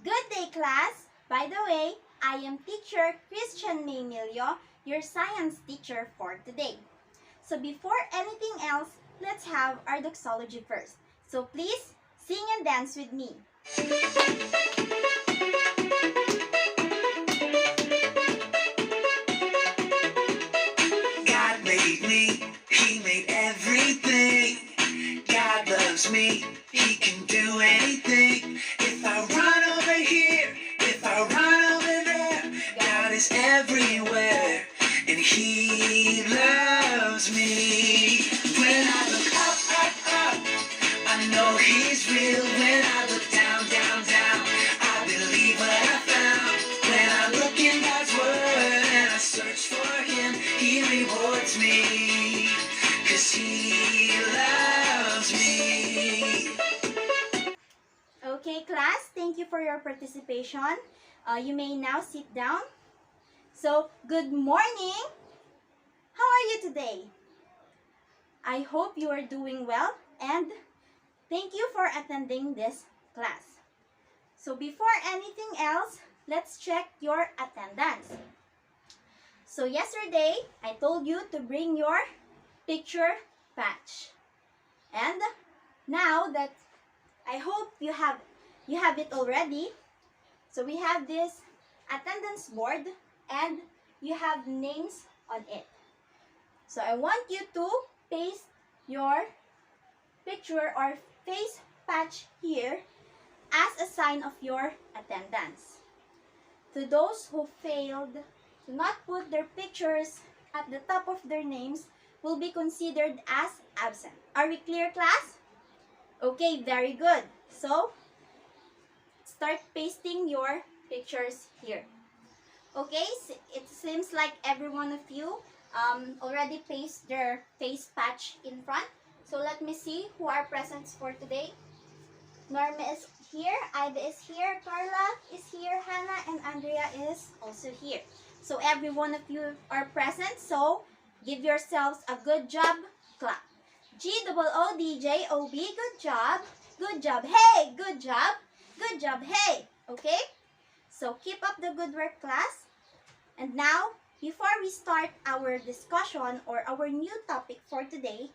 Good day, class! By the way, I am teacher Christien Millo, your science teacher for today. So before anything else, let's have our doxology first. So please, sing and dance with me. God made me, He made everything. God loves me, He can do anything. If I run over here, if I run over there, God is everywhere, and He loves me. When I look up, up, up, I know He's real. When I look down, down, down, I believe what I found. When I look in God's Word and I search for Him, He rewards me, 'cause He loves me. Okay, class, thank you for your participation. You may now sit down. So, good morning! How are you today? I hope you are doing well and thank you for attending this class. So before anything else, let's check your attendance. So yesterday, I told you to bring your picture patch. And now that I hope you have it already. So we have this attendance board and you have names on it. So I want you to paste your picture or face patch here as a sign of your attendance. To those who failed to not put their pictures at the top of their names will be considered as absent. Are we clear, class? Okay, very good. So, start pasting your pictures here. Okay, it seems like every one of you already pasted their face patch in front. So let me see who are present for today. Norma is here, Ida is here, Carla is here, Hannah and Andrea is also here. So every one of you are present, so give yourselves a good job clap. GOODJOB, good job. Good job, hey, good job. Good job, hey, okay? So keep up the good work, class. And now, before we start our discussion or our new topic for today,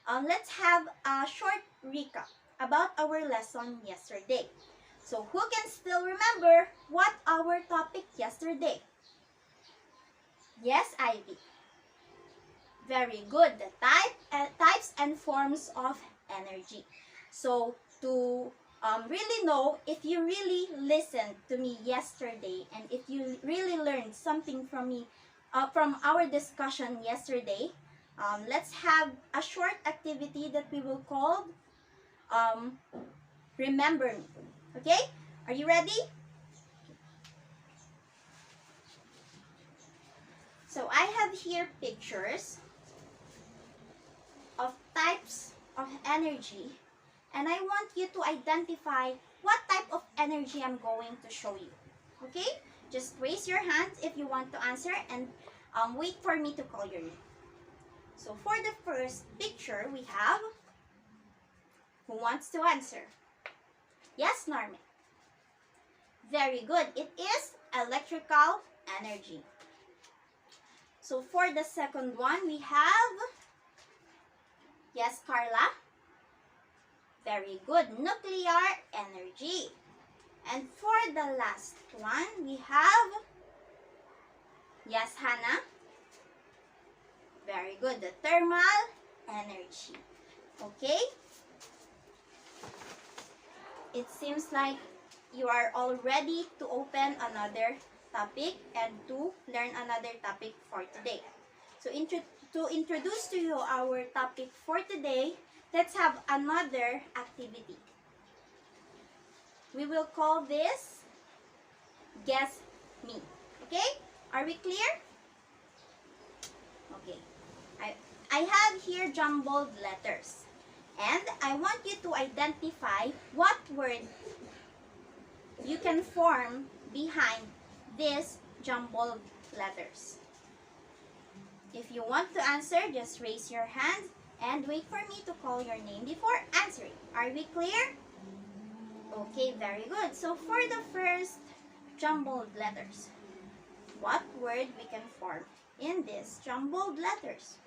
let's have a short recap about our lesson yesterday. So who can still remember what our topic yesterday? Yes, Ivy. Very good. The types and forms of energy. So to really know if you really listened to me yesterday and if you really learned something from me, from our discussion yesterday, let's have a short activity that we will call Remember Me. Okay? Are you ready? So I have here pictures of types of energy and I want you to identify what type of energy I'm going to show you. Okay? Just raise your hands if you want to answer and wait for me to call your name. So for the first picture we have, who wants to answer? Yes, Norman. Very good. It is electrical energy. So for the second one, we have, yes, Carla. Very good. Nuclear energy. And for the last one, we have, yes, Hannah. Very good. The thermal energy. Okay? It seems like you are all ready to open another topic and to learn another topic for today. So to introduce to you our topic for today, let's have another activity. We will call this Guess Me. Okay? Are we clear? Okay. I have here jumbled letters. And I want you to identify what word you can form behind these jumbled letters. If you want to answer, just raise your hand and wait for me to call your name before answering. Are we clear? Okay, very good. So for the first jumbled letters, what word we can form in these jumbled letters?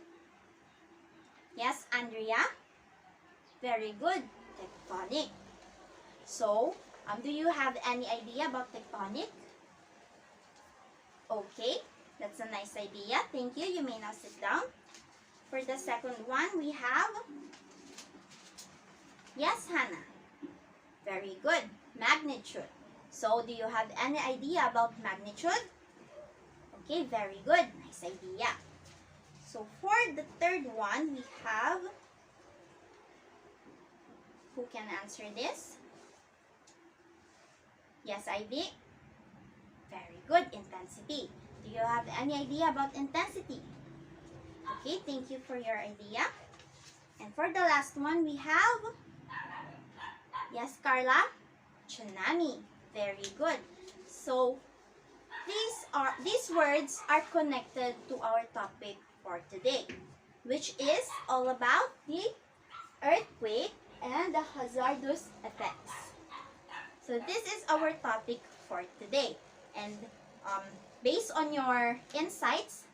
Yes, Andrea? Very good. Tectonic. So, do you have any idea about tectonic? Okay, that's a nice idea. Thank you. You may now sit down. For the second one, we have, yes, Hannah. Very good. Magnitude. So, do you have any idea about magnitude? Okay, very good. Nice idea. So, for the third one, we have, who can answer this? Yes, Ivy. Very good. Intensity. Do you have any idea about intensity? Okay, thank you for your idea. And for the last one, we have, yes, Carla? Tsunami. Very good. So, these words are connected to our topic for today, which is all about the earthquake and the hazardous effects. So this is our topic for today. And based on your insights,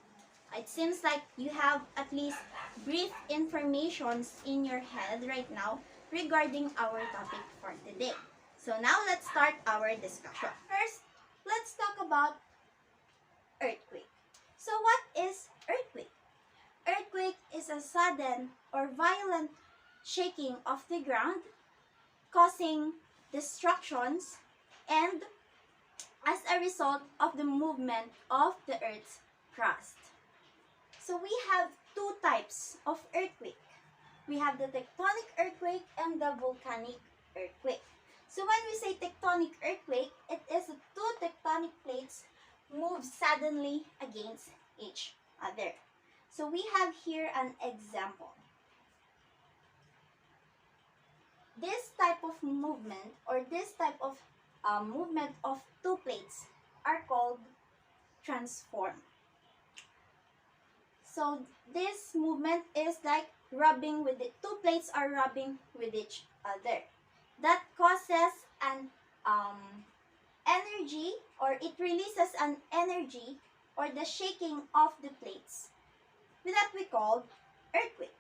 it seems like you have at least brief informations in your head right now regarding our topic for today. So now let's start our discussion. First, let's talk about earthquake. So what is earthquake? Earthquake is a sudden or violent shaking of the ground causing destructions and as a result of the movement of the Earth's crust. So we have two types of earthquake. We have the tectonic earthquake and the volcanic earthquake. So when we say tectonic earthquake, it is the two tectonic plates move suddenly against each other. So we have here an example. This type of movement or this type of movement of two plates are called transform. So this movement is like rubbing with the two plates are rubbing with each other. That causes an energy, or it releases an energy or the shaking of the plates that we call earthquake.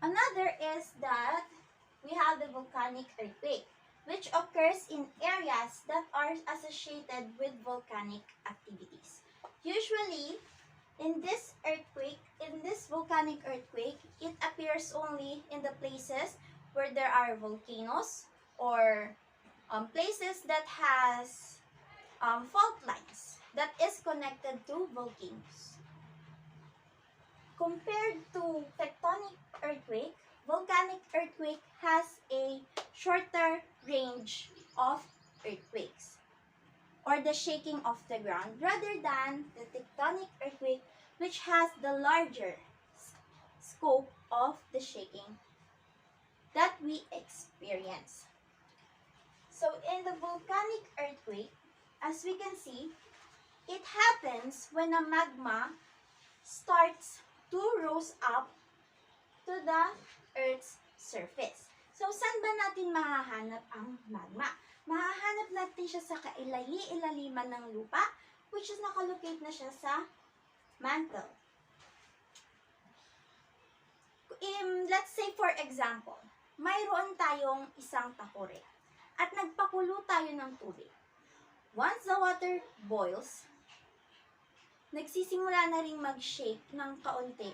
Another is that we have the volcanic earthquake, which occurs in areas that are associated with volcanic activities. Usually, in this volcanic earthquake, it appears only in the places where there are volcanoes or places that has fault lines that is connected to volcanoes. Compared to tectonic earthquake, volcanic earthquake has a shorter range of earthquakes or the shaking of the ground rather than the tectonic earthquake, which has the larger scope of the shaking that we experience. So in the volcanic earthquake, as we can see, it happens when a magma starts to rose up to the Earth's surface. So, saan ba natin mahahanap ang magma? Mahahanap natin siya sa kailaliman ng lupa, which is nakalocate na siya sa mantle. Let's say for example, mayroon tayong isang takore at nagpakulo tayo ng tubig. Once the water boils, nagsisimula na ring mag-shake ng kaunti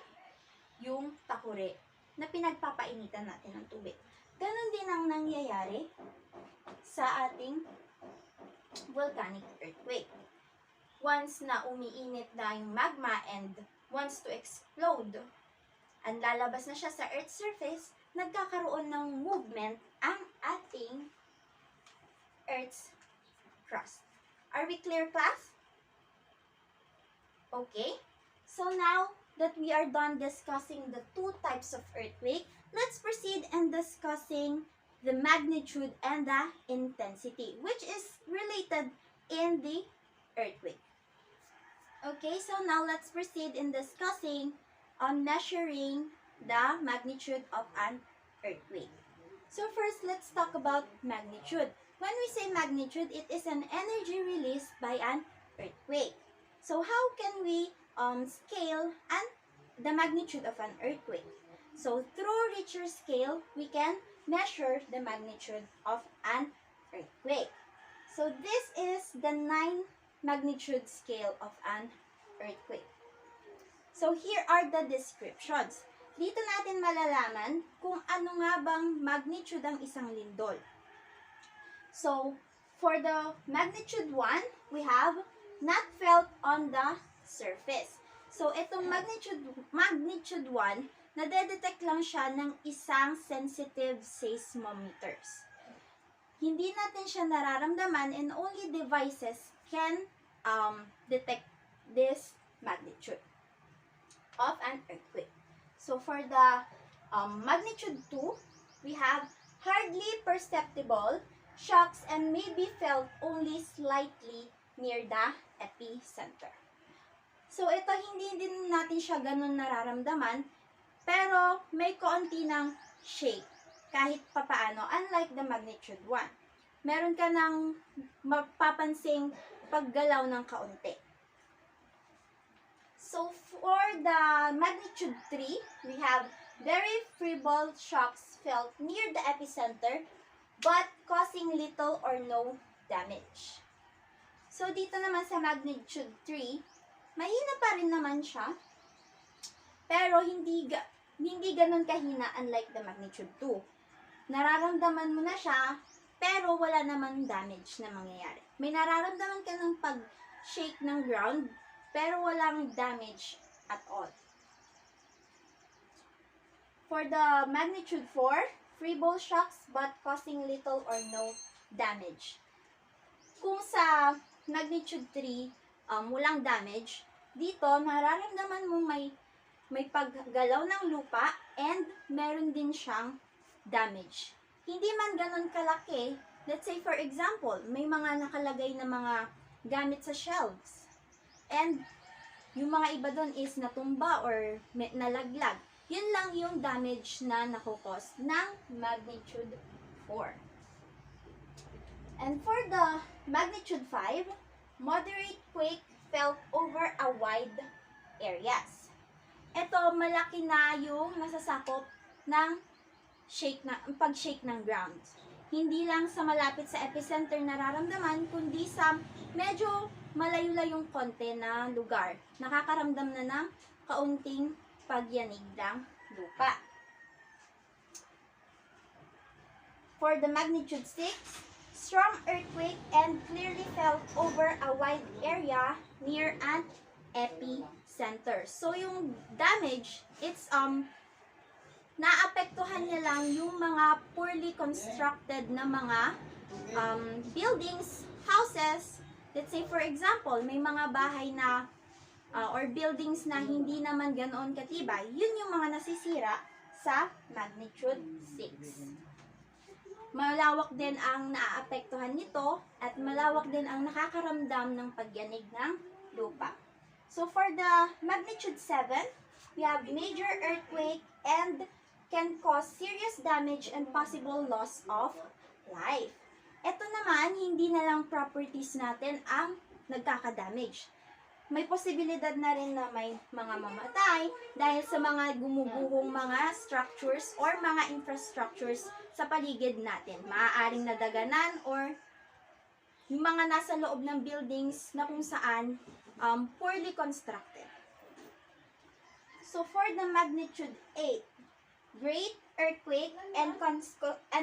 yung takore na pinagpapainitan natin ng tubig. Ganon din ang nangyayari sa ating volcanic earthquake. Once na umiinit na yung magma and wants to explode, ang lalabas na siya sa Earth's surface, nagkakaroon ng movement ang ating Earth's crust. Are we clear, class? Okay, so now that we are done discussing the two types of earthquake, let's proceed in discussing the magnitude and the intensity, which is related in the earthquake. Okay, so now let's proceed in discussing on measuring the magnitude of an earthquake. So first, let's talk about magnitude. When we say magnitude, it is an energy released by an earthquake. So how can we scale the magnitude of an earthquake? So through Richter scale, we can measure the magnitude of an earthquake. So this is the 9 magnitude scale of an earthquake. So here are the descriptions. Dito natin malalaman kung ano nga bang magnitude ang isang lindol. So, for the magnitude 1, we have not felt on the surface. So, itong magnitude 1, nadedetect lang siya ng isang sensitive seismometers. Hindi natin siya nararamdaman and only devices can detect this magnitude of an earthquake. So, for the magnitude 2, we have hardly perceptible shocks and may be felt only slightly near the epicenter. So, ito hindi din natin siya ganun nararamdaman, pero may kaunti ng shake kahit papaano, unlike the magnitude 1. Meron ka ng mapapansing paggalaw ng kaunti. So, for the magnitude 3, we have very feeble shocks felt near the epicenter but causing little or no damage. So, dito naman sa magnitude 3, mahina pa rin naman siya, pero hindi ganun kahina unlike the magnitude 2. Nararamdaman mo na siya, pero wala naman damage na mangyayari. May nararamdaman ka ng pag-shake ng ground, pero walang damage at all. For the magnitude 4, feeble shocks but causing little or no damage. Kung sa magnitude 3, walang damage, dito nararamdaman mo may paggalaw ng lupa and meron din siyang damage. Hindi man ganun kalaki. Let's say for example, may mga nakalagay na mga gamit sa shelves. And yung mga iba doon is natumba or nalaglag. Yun lang yung damage na nakukos ng magnitude 4. And for the magnitude 5, moderate quake felt over a wide areas. Ito, malaki na yung nasasakop ng pag-shake ng ground. Hindi lang sa malapit sa epicenter nararamdaman, kundi sa medyo malayo-layong konti na lugar. Nakakaramdam na ng kaunting pagyanig ng lupa. For the magnitude 6, strong earthquake and clearly felt over a wide area near an epicenter. So, yung damage, it's naapektuhan niya lang yung mga poorly constructed na mga buildings, houses. Let's say for example, may mga bahay na or buildings na hindi naman ganoon katibay. Yun yung mga nasisira sa magnitude 6. Malawak din ang naaapektuhan nito at malawak din ang nakakaramdam ng pagyanig ng lupa. So for the magnitude 7, we have major earthquake and can cause serious damage and possible loss of life. Ito naman, hindi na lang properties natin ang nagkakadamage. May posibilidad na rin na may mga mamatay dahil sa mga gumuguhong mga structures or mga infrastructures sa paligid natin. Maaaring nadaganan or yung mga nasa loob ng buildings na kung saan poorly constructed. So for the magnitude 8, great earthquake and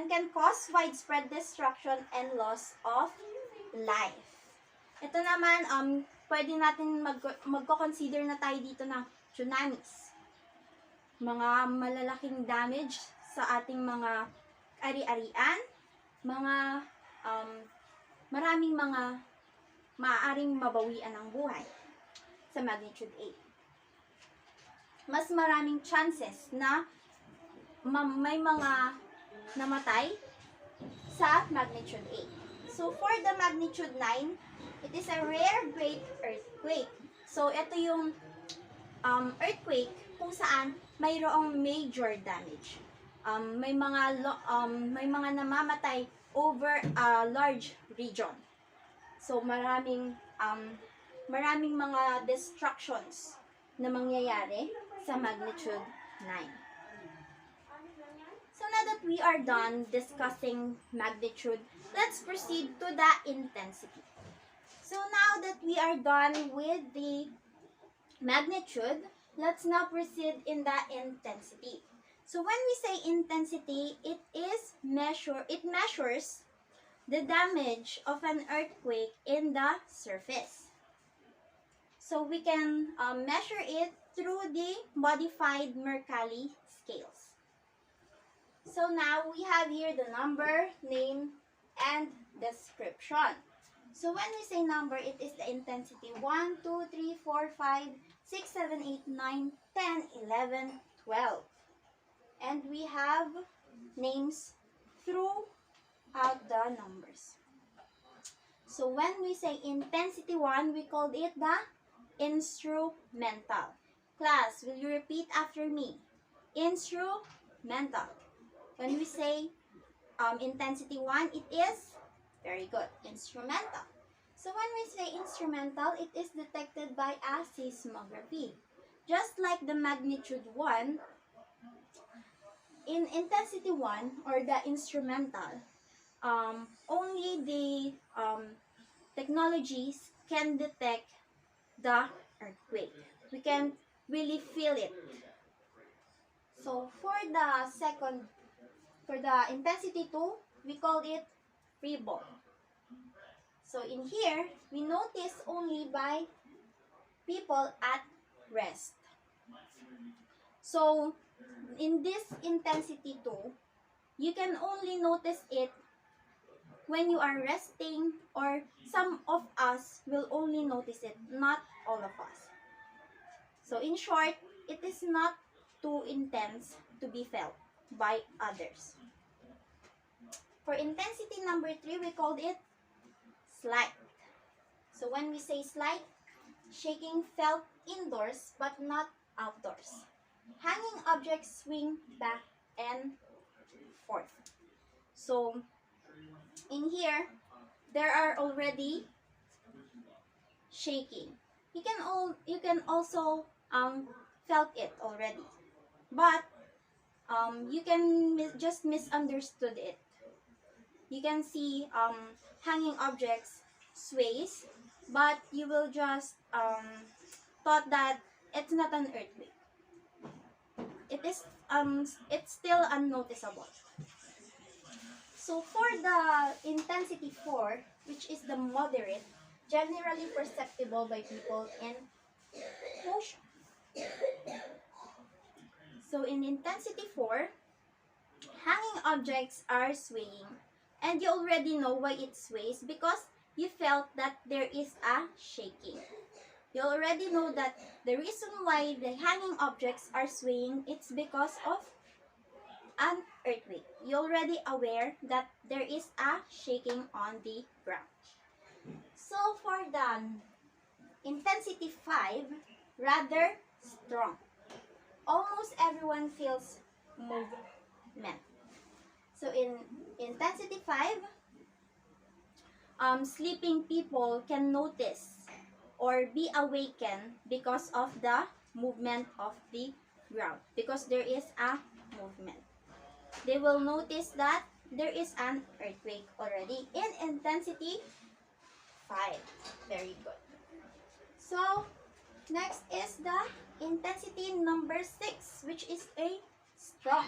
can cause widespread destruction and loss of life. Ito naman, pwede natin magko-consider na tayo dito ng tsunamis. Mga malalaking damage sa ating mga ari-arian, mga maraming mga maaaring mabawian ng buhay sa magnitude 8. Mas maraming chances na may mga namatay sa magnitude 8. So, for the magnitude 9, it is a rare great earthquake. So, ito yung earthquake kung saan mayroong major damage. may mga namamatay over a large region. So maraming mga destructions na mangyayari sa magnitude 9. So now that we are done discussing magnitude, let's proceed to the intensity. So now that we are done with the magnitude, let's now proceed in the intensity. So when we say intensity, it measures the damage of an earthquake in the surface. So we can measure it through the modified Mercalli scales. So now we have here the number, name, and description. So when we say number, it is the intensity 1, 2, 3, 4, 5, 6, 7, 8, 9, 10, 11, 12. And we have names throughout the numbers. So when we say intensity 1, we called it the instrumental. Class, will you repeat after me? Instrumental. When we say intensity 1, it is, very good, instrumental. So when we say instrumental, it is detected by a seismography. Just like the magnitude 1, in intensity 1, or the instrumental, only the technologies can detect the earthquake. We can really feel it. So for the intensity 2, we call it free fall. So in here, we notice only by people at rest. So in this intensity 2, you can only notice it when you are resting, or some of us will only notice it, not all of us. So in short, it is not too intense to be felt by others. For intensity number 3, we called it slight. So when we say slight, shaking felt indoors but not outdoors. Hanging objects swing back and forth. So in here, there are already shaking. You can also felt it already, but you can just misunderstood it. You can see hanging objects sways, but you will just thought that it's not an earthquake. It's still unnoticeable. So for the intensity 4, which is the moderate, generally perceptible by people in motion. So in intensity 4, hanging objects are swaying. And you already know why it sways, because you felt that there is a shaking. You already know that the reason why the hanging objects are swaying, it's because of an earthquake. You're already aware that there is a shaking on the ground. So for the intensity 5, rather strong. Almost everyone feels movement. So in intensity 5, sleeping people can notice or be awakened because of the movement of the ground, because there is a movement. They will notice that there is an earthquake already in intensity 5. Very good. So next is the intensity number 6, which is a strong.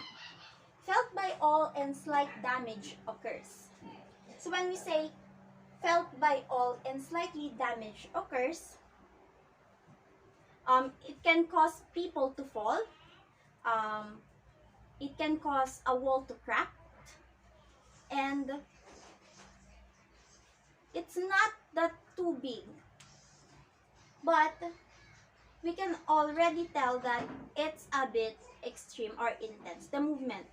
Felt by all and slight damage occurs. So when we say felt by all and slightly damage occurs, it can cause people to fall. It can cause a wall to crack. And it's not that too big. But we can already tell that it's a bit extreme or intense. The movement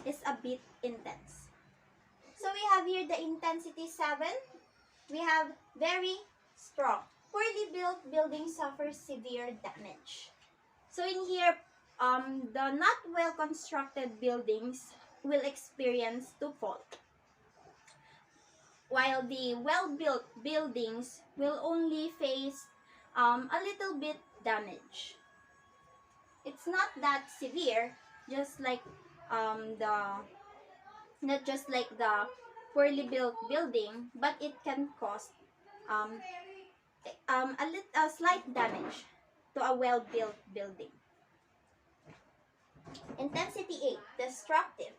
is a bit intense. So we have here the intensity 7. We have very strong. Poorly built buildings suffer severe damage. So in here, the not well-constructed buildings will experience to fall, while the well-built buildings will only face a little bit damage. It's not that severe, just like the not just like the poorly built building, but it can cause um, a slight damage to a well-built building. Intensity 8, destructive.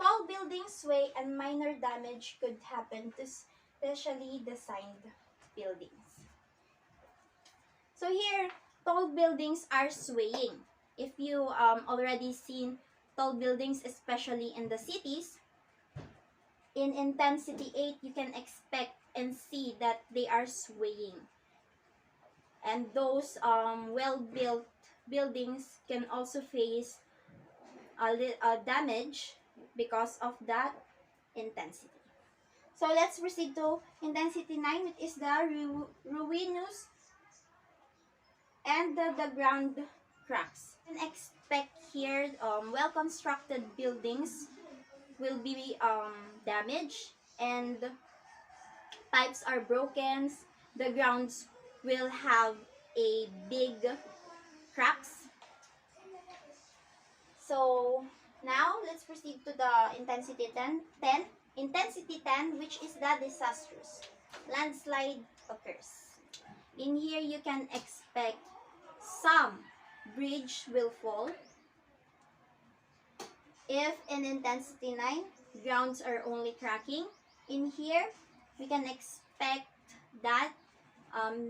Tall buildings sway and minor damage could happen to specially designed buildings. So here, tall buildings are swaying. If you already seen tall buildings, especially in the cities, in intensity 8, you can expect and see that they are swaying. And those well-built buildings can also face a damage because of that intensity. So let's proceed to intensity 9, which is the ruinous and the ground cracks. You can expect here well-constructed buildings will be damaged, and pipes are broken, the grounds will have a big cracks. So now let's proceed to the intensity 10. Intensity 10, which is the disastrous. Landslide occurs. In here you can expect some bridge will fall. If in intensity 9, grounds are only cracking, in here we can expect that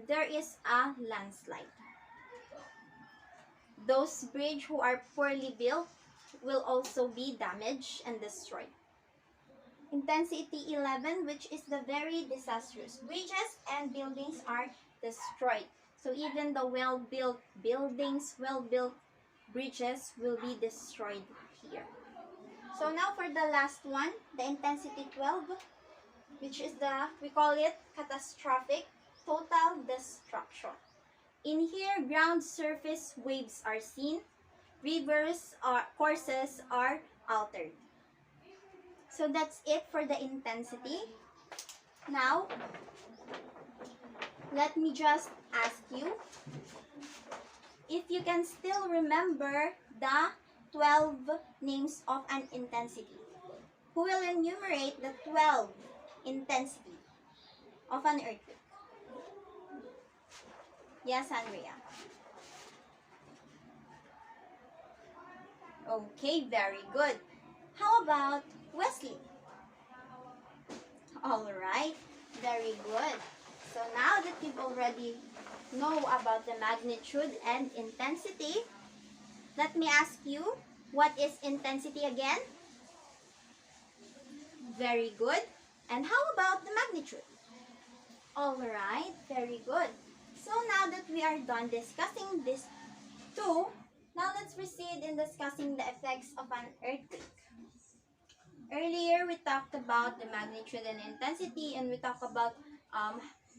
there is a landslide. Those bridges who are poorly built will also be damaged and destroyed. Intensity 11, which is the very disastrous. Bridges and buildings are destroyed. So even the well-built buildings, well-built bridges will be destroyed here. So now for the last one, the intensity 12, which is we call it catastrophic, total destruction. In here, ground surface waves are seen, rivers courses are altered. So that's it for the intensity. Now, let me just ask you if you can still remember the 12 names of an intensity. Who will enumerate the 12 intensity of an earthquake? Yes, Andrea. Okay, very good. How about Wesley? Alright, very good. So now that you've already know about the magnitude and intensity, let me ask you, what is intensity again? Very good. And how about the magnitude? Alright, very good. So now that we are done discussing these two, now let's proceed in discussing the effects of an earthquake. Earlier, we talked about the magnitude and intensity, and we talked about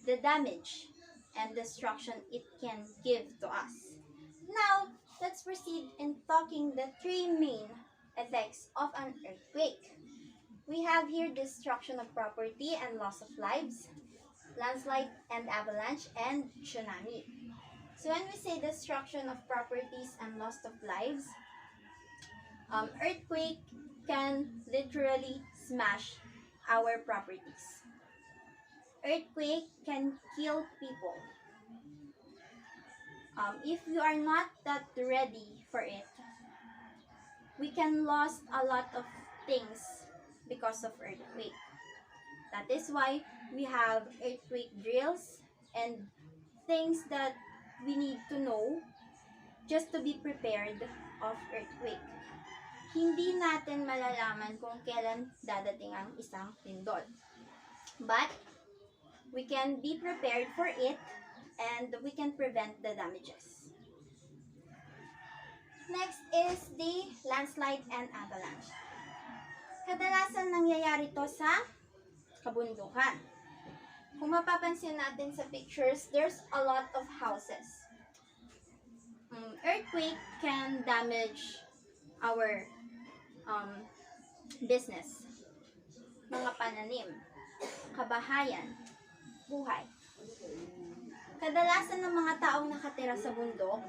the damage and destruction it can give to us. Now, let's proceed in talking the three main effects of an earthquake. We have here destruction of property and loss of lives, landslide and avalanche, and tsunami. So when we say destruction of properties and loss of lives, earthquake can literally smash our properties. Earthquake can kill people. If you are not that ready for it, we can lose a lot of things because of earthquake. That is why we have earthquake drills and things that we need to know just to be prepared of earthquake. Hindi natin malalaman kung kailan dadating ang isang lindol. But we can be prepared for it and we can prevent the damages. Next is the landslide and avalanche. Kadalasan nangyayari to sa kabundukan. Kung mapapansin natin sa pictures, there's a lot of houses. earthquake can damage our business, mga pananim, kabahayan, buhay. Kadalasan ng mga taong nakatira sa bundok,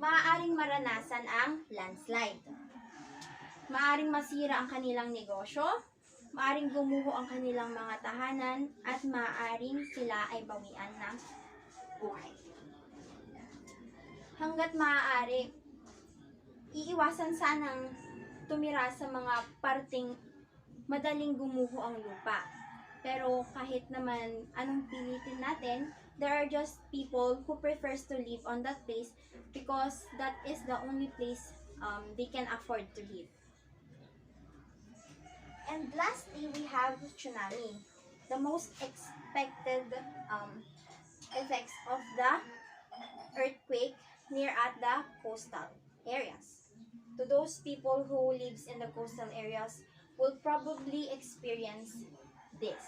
maaaring maranasan ang landslide. Maaaring masira ang kanilang negosyo, maaaring gumuho ang kanilang mga tahanan, at maaaring sila ay bawian ng buhay. Hanggat maaari, iiwasan sanang tumira sa mga parting madaling gumuho ang lupa. Pero kahit naman anong pilitin natin, there are just people who prefers to live on that place because that is the only place they can afford to live. And lastly, we have tsunami, the most expected effects of the earthquake near at the coastal areas. To those people who lives in the coastal areas will probably experience this.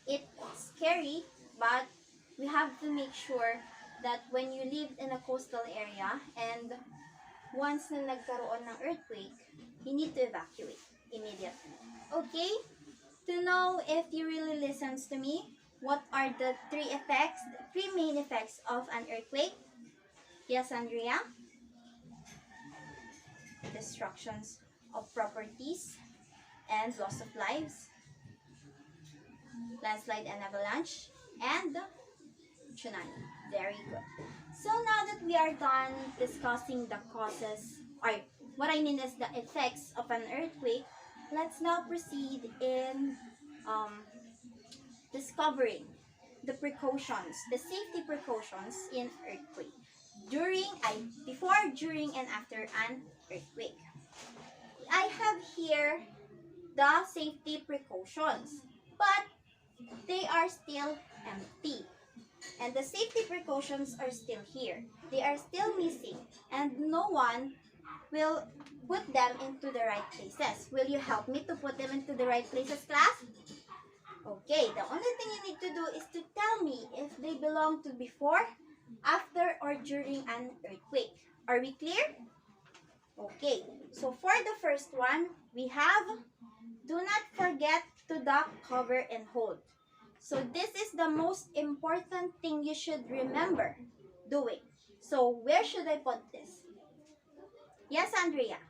It's scary, but we have to make sure that when you live in a coastal area and once na nagkaroon ng earthquake, you need to evacuate immediately. Okay? To know if you really listens to me, what are the three main effects of an earthquake? Yes, Andrea? Destructions of properties and loss of lives, landslide and avalanche, and tsunami. Very good. So now that we are done discussing the causes, or what I mean is the effects of an earthquake, let's now proceed in discovering the precautions, the safety precautions in earthquake. Before, during, and after an earthquake. I have here the safety precautions, but they are still empty. And the safety precautions are still here. They are still missing, and no one will put them into the right places. Will you help me to put them into the right places, class? Okay, the only thing you need to do is to tell me if they belong to before, after, or during an earthquake. Are we clear? Okay, so for the first one, we have, do not forget to duck, cover, and hold. So this is the most important thing you should remember doing. So where should I put this? Yes, Andrea?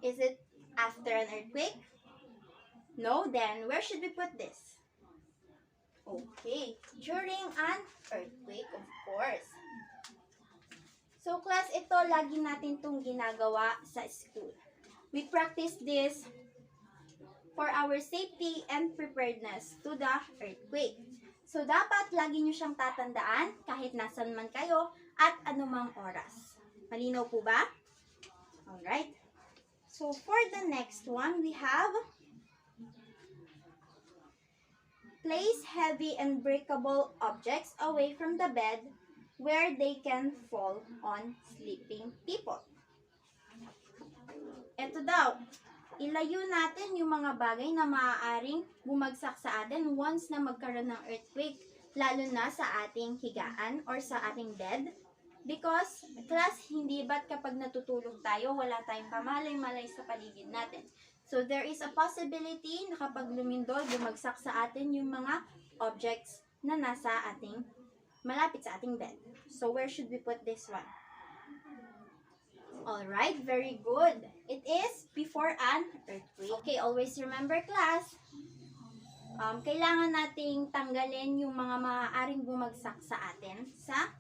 Is it after an earthquake? No, then where should we put this? Okay, during an earthquake, of course. So class, ito lagi natin itong ginagawa sa school. We practice this for our safety and preparedness to the earthquake. So dapat lagi nyo siyang tatandaan kahit nasan man kayo at anumang oras. Malinaw po ba? Alright. So for the next one, we have place heavy and breakable objects away from the bed where they can fall on sleeping people. Ito daw, ilayo natin yung mga bagay na maaaring bumagsak sa atin once na magkaroon ng earthquake, lalo na sa ating higaan or sa ating bed. Because, class, hindi ba't kapag natutulog tayo, wala tayong kamalay-malay sa paligid natin. So, there is a possibility na kapag lumindol, bumagsak sa atin yung mga objects na nasa ating, malapit sa ating bed. So, where should we put this one? Alright, very good. It is before an earthquake. Okay, always remember, class, kailangan nating tanggalin yung mga maaaring bumagsak sa atin sa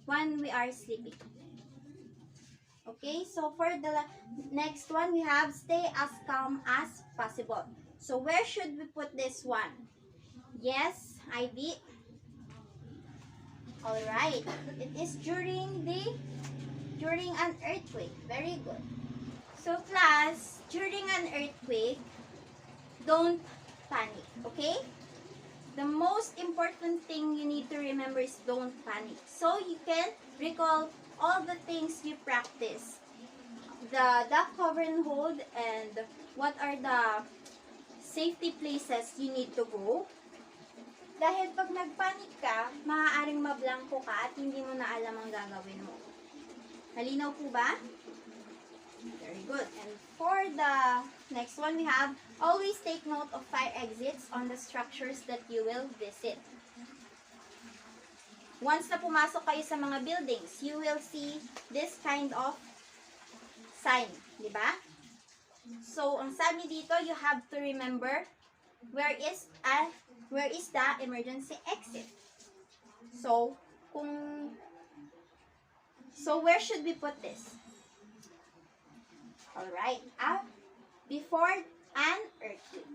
when we are sleeping. Okay, so for the next one, we have stay as calm as possible. So where should we put this one? Yes, Ivy. Alright, it is during an earthquake. Very good. So class, during an earthquake, don't panic, okay? The most important thing you need to remember is don't panic. So you can recall all the things you practice. The duck, cover, and hold, and what are the safety places you need to go. Dahil pag nagpanik ka, maaaring mablangko ka at hindi mo na alam ang gagawin mo. Malinaw po ba? Very good. And for the next one, we have always take note of fire exits on the structures that you will visit. Once na pumasok kayo sa mga buildings, you will see this kind of sign, di ba? So, ang sabi dito, you have to remember where is the emergency exit. So, where should we put this? Alright, before an earthquake.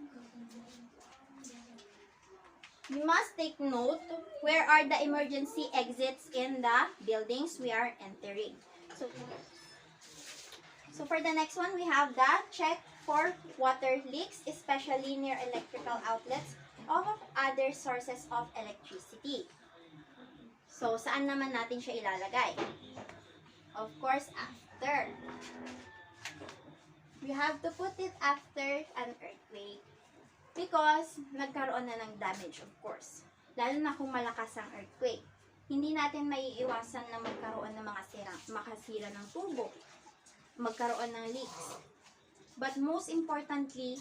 We must take note where are the emergency exits in the buildings we are entering. So for the next one, we have the check for water leaks, especially near electrical outlets or other sources of electricity. So, saan naman natin siya ilalagay? Of course, after. We have to put it after an earthquake because nagkaroon na ng damage, of course. Lalo na kung malakas ang earthquake. Hindi natin maiiwasan na magkaroon ng makasira ng tubo, magkaroon ng leaks. But most importantly,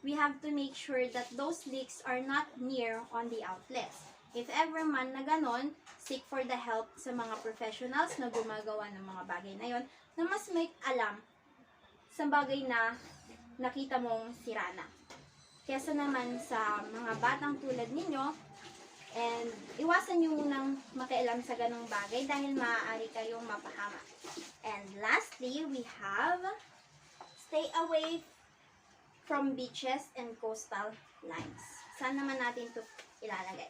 we have to make sure that those leaks are not near on the outlets. If ever man na ganon, seek for the help sa mga professionals na gumagawa ng mga bagay na yon na mas may alam sa bagay na nakita mong sira na. Kesa naman sa mga batang tulad ninyo, and iwasan nyo munang makialam sa ganong bagay dahil maaari kayong mapahama. And lastly, we have stay away from beaches and coastal lines. Saan naman natin ito ilalagay?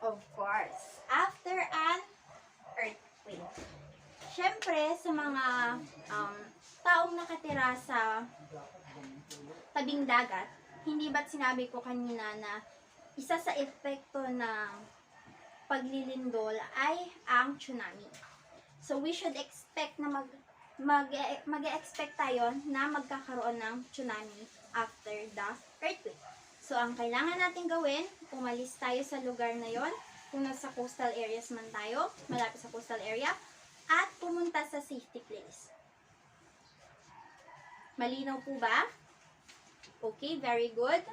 Of course, after an earthquake. Siyempre, sa mga taong nakatira sa tabing dagat, hindi ba't sinabi ko kanina na isa sa epekto ng paglilindol ay ang tsunami. So, we should expect na mag-expect tayo na magkakaroon ng tsunami after the earthquake. So, ang kailangan natin gawin, umalis tayo sa lugar na yon, kung nasa coastal areas man tayo, malapit sa coastal area, at pumunta sa safety place. Malinaw po ba? Okay, very good.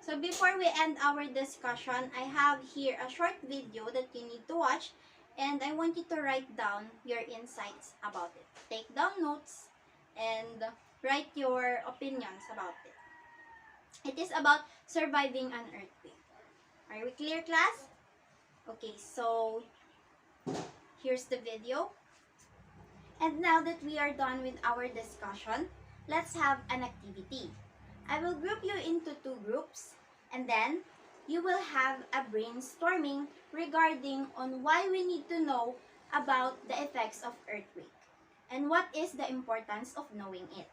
So, before we end our discussion, I have here a short video that you need to watch, and I want you to write down your insights about it. Take down notes and write your opinions about it. It is about surviving an earthquake. Are we clear, class? Okay, so here's the video. And now that we are done with our discussion, let's have an activity. I will group you into two groups, and then you will have a brainstorming regarding on why we need to know about the effects of earthquake and what is the importance of knowing it.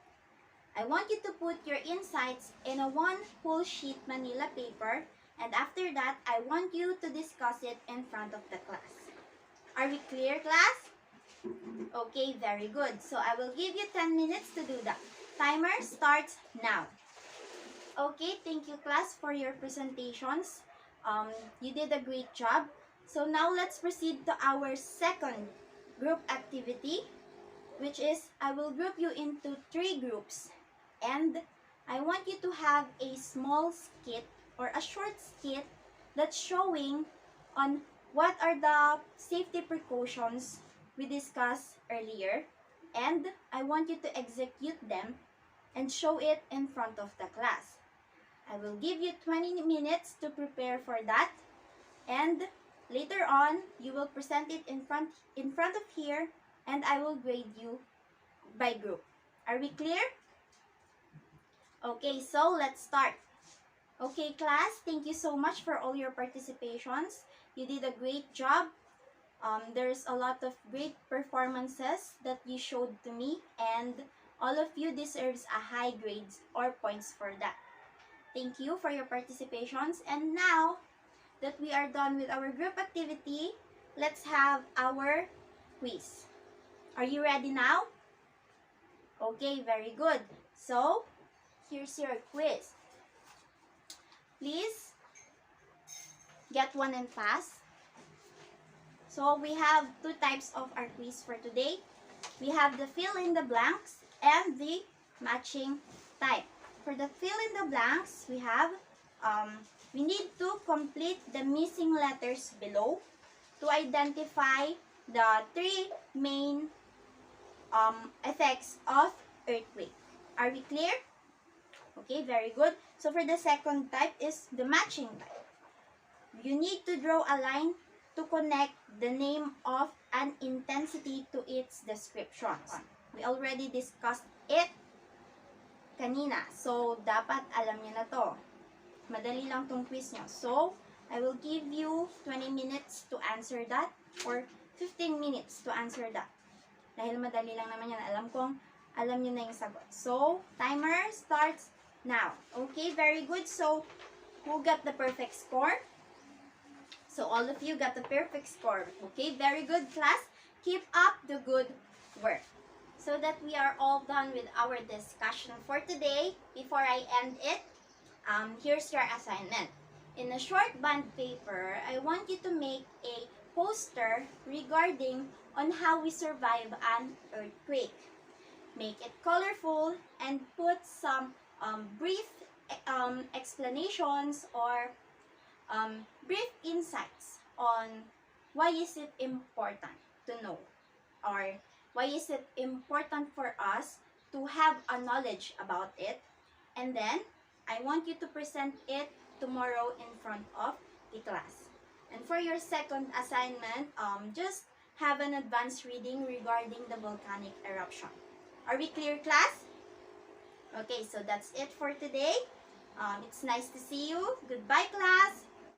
I want you to put your insights in a one whole sheet manila paper, and after that, I want you to discuss it in front of the class. Are we clear, class? Okay, very good. So I will give you 10 minutes to do that. Timer starts now. Okay, thank you, class, for your presentations. You did a great job. So now let's proceed to our second group activity, which is I will group you into 3 groups. And I want you to have a small skit or a short skit that's showing on what are the safety precautions we discussed earlier. And I want you to execute them and show it in front of the class. I will give you 20 minutes to prepare for that. And later on, you will present it in front of here, and I will grade you by group. Are we clear? Okay, so let's start. Okay, class, thank you so much for all your participations. You did a great job. There's a lot of great performances that you showed to me, and all of you deserves a high grades or points for that. Thank you for your participations. And now that we are done with our group activity, let's have our quiz. Are you ready now? Okay, very good. So, here's your quiz. Please get one and pass. So we have two types of our quiz for today. We have the fill in the blanks and the matching type. For the fill in the blanks, we have, we need to complete the missing letters below to identify the three main effects of earthquake. Are we clear? Okay, very good. So for the second type is the matching type. You need to draw a line to connect the name of an intensity to its descriptions. We already discussed it kanina. So, dapat alam niyo na to. Madali lang tong quiz nyo. So, I will give you 20 minutes to answer that or 15 minutes to answer that. Dahil madali lang naman yan. Alam kong alam niyo na yung sagot. So, timer starts now. Okay, very good. So, who got the perfect score? So, all of you got the perfect score. Okay, very good, class. Keep up the good work. So that we are all done with our discussion for today, before I end it, here's your assignment. In a short bond paper, I want you to make a poster regarding on how we survive an earthquake. Make it colorful and put some brief explanations or brief insights on why is it important to know, or why is it important for us to have a knowledge about it. And then I want you to present it tomorrow in front of the class. And for your second assignment, just have an advanced reading regarding the volcanic eruption. Are we clear, class? Okay, so that's it for today. It's nice to see you. Goodbye, class.